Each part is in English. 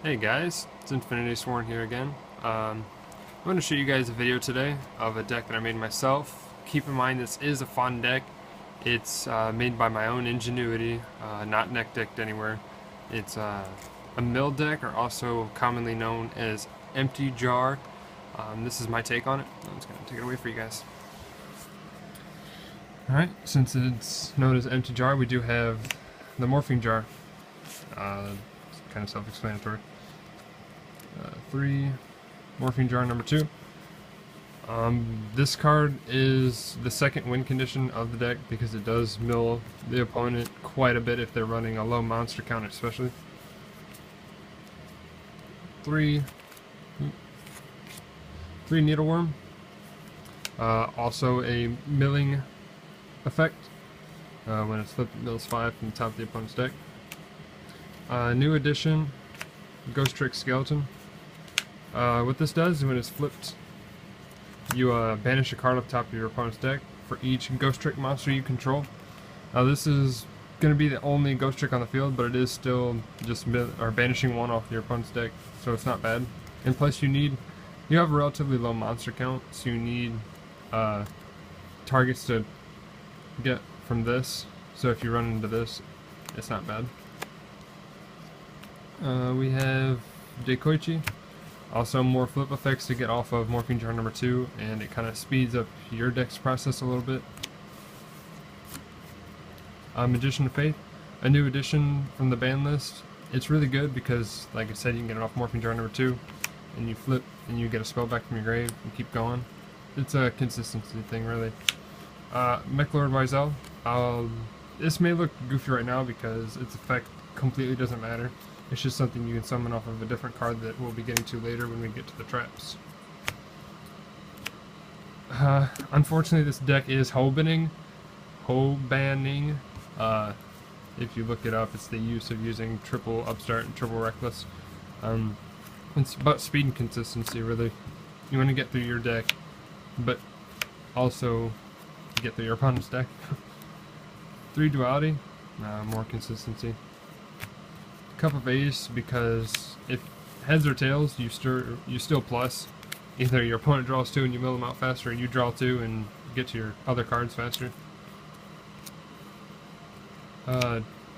Hey guys, it's Infinity Sworn here again. I'm going to show you guys a video today of a deck that I made myself. Keep in mind this is a fun deck. It's made by my own ingenuity, not neck decked anywhere. It's a mill deck, or also commonly known as empty jar. This is my take on it. I'm just going to take it away for you guys. Alright, since it's known as empty jar, we do have the morphing jar. It's kind of self-explanatory. 3, morphing jar number 2. This card is the second win condition of the deck because it does mill the opponent quite a bit if they're running a low monster count, especially. 3 needleworm. Also a milling effect. When it's flipped, it mills 5 from the top of the opponent's deck. New addition, Ghost Trick Skeleton. What this does is when it's flipped, you banish a card off the top of your opponent's deck for each Ghost Trick monster you control. Now this is going to be the only Ghost Trick on the field, but it is still just banishing one off your opponent's deck, so it's not bad. And plus you have a relatively low monster count, so you need targets to get from this, so if you run into this, it's not bad. We have Dekoichi. Also more flip effects to get off of morphing jar number 2, and it kind of speeds up your deck's process a little bit. Magician of Faith, a new addition from the ban list. It's really good because, like I said, you can get it off morphing jar number 2, and you flip and you get a spell back from your grave and keep going. It's a consistency thing, really. Mech Lord Wiesel. This may look goofy right now because its effect completely doesn't matter. It's just something you can summon off of a different card that we'll be getting to later when we get to the traps. Unfortunately, this deck is Hobanning. If you look it up, it's the use of using triple Upstart and triple Reckless. It's about speed and consistency, really. You want to get through your deck, but also get through your opponent's deck. 3 Duality, more consistency. Cup of Ace, because if heads or tails, you still plus. Either your opponent draws 2 and you mill them out faster, or you draw 2 and get to your other cards faster.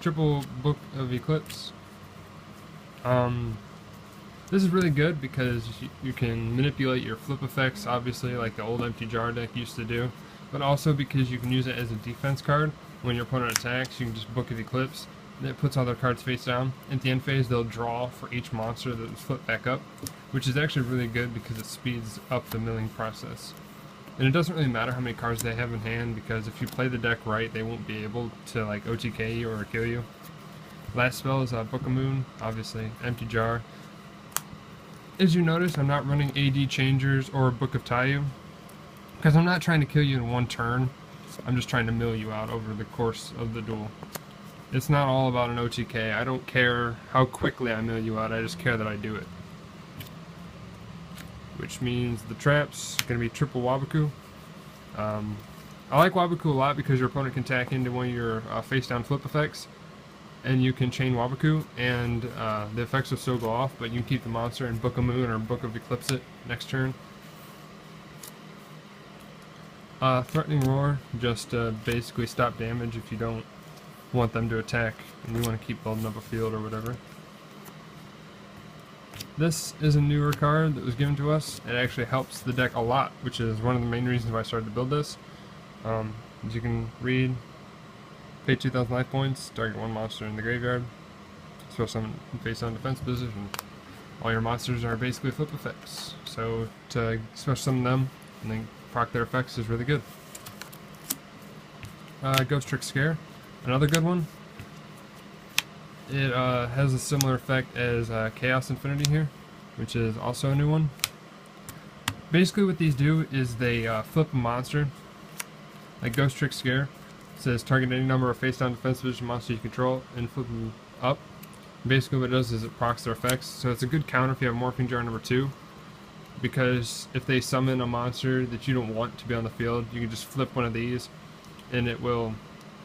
Triple Book of Eclipse. This is really good because you can manipulate your flip effects, obviously, like the old EmptyJar.Dek used to do, but also because you can use it as a defense card. When your opponent attacks, you can just Book of Eclipse. It puts all their cards face down. At the end phase, they'll draw for each monster that is flipped back up, which is actually really good because it speeds up the milling process. And it doesn't really matter how many cards they have in hand, because if you play the deck right, they won't be able to like OTK you or kill you. Last spell is Book of Moon, obviously, Empty Jar. As you notice, I'm not running AD Changers or Book of Tayu, because I'm not trying to kill you in one turn. I'm just trying to mill you out over the course of the duel. It's not all about an OTK. I don't care how quickly I mill you out, I just care that I do it. Which means the traps are going to be triple Waboku. I like Waboku a lot because your opponent can tack into one of your face down flip effects, and you can chain Waboku, and the effects will still go off, but you can keep the monster and Book of Moon or Book of Eclipse it next turn. Threatening Roar, just basically stop damage if you don't want them to attack and you want to keep building up a field or whatever. This is a newer card that was given to us. It actually helps the deck a lot, which is one of the main reasons why I started to build this. As you can read, pay 2,000 life points, target one monster in the graveyard, special summon in face on defense position. All your monsters are basically flip effects, so to special summon them and then proc their effects is really good. Ghost Trick Scare, another good one. It has a similar effect as Chaos Infinity here, which is also a new one. Basically what these do is they flip a monster, like Ghost Trick Scare. It says target any number of face down defense position monster you control and flip them up. Basically what it does is it procs their effects, so it's a good counter if you have morphing jar number 2, because if they summon a monster that you don't want to be on the field, you can just flip one of these and it will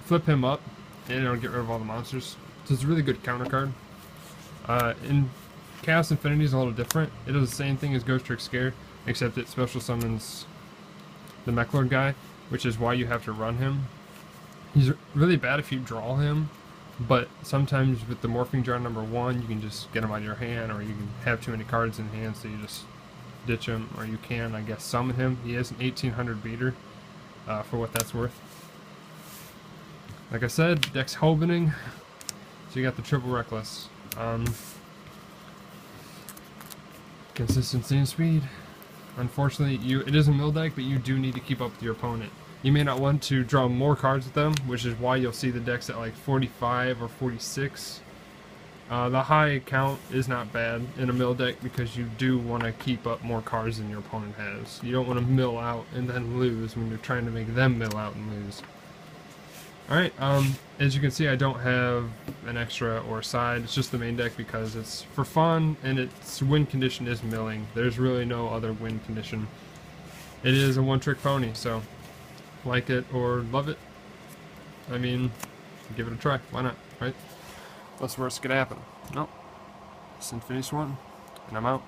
flip him up and it'll get rid of all the monsters. So it's a really good counter card. In Chaos Infinity is a little different. It does the same thing as Ghost Trick Scare, except it special summons the Mech guy, which is why you have to run him. He's really bad if you draw him, but sometimes with the Morphing Jar number 1, you can just get him out of your hand, or you can have too many cards in hand, so you just ditch him, or you can, I guess, summon him. He is an 1800 beater, for what that's worth. Like I said, deck's opening, so you got the triple Reckless. Consistency and speed. Unfortunately, it is a mill deck, but you do need to keep up with your opponent. You may not want to draw more cards with them, which is why you'll see the decks at like 45 or 46. The high count is not bad in a mill deck because you do want to keep up more cards than your opponent has. You don't want to mill out and then lose when you're trying to make them mill out and lose. Alright, as you can see, I don't have an extra or a side. It's just the main deck because it's for fun, and its win condition is milling. There's really no other win condition. It is a one-trick pony, so like it or love it. I mean, give it a try. Why not, right? What's worse could happen? Nope. It's Infinity Swan, and I'm out.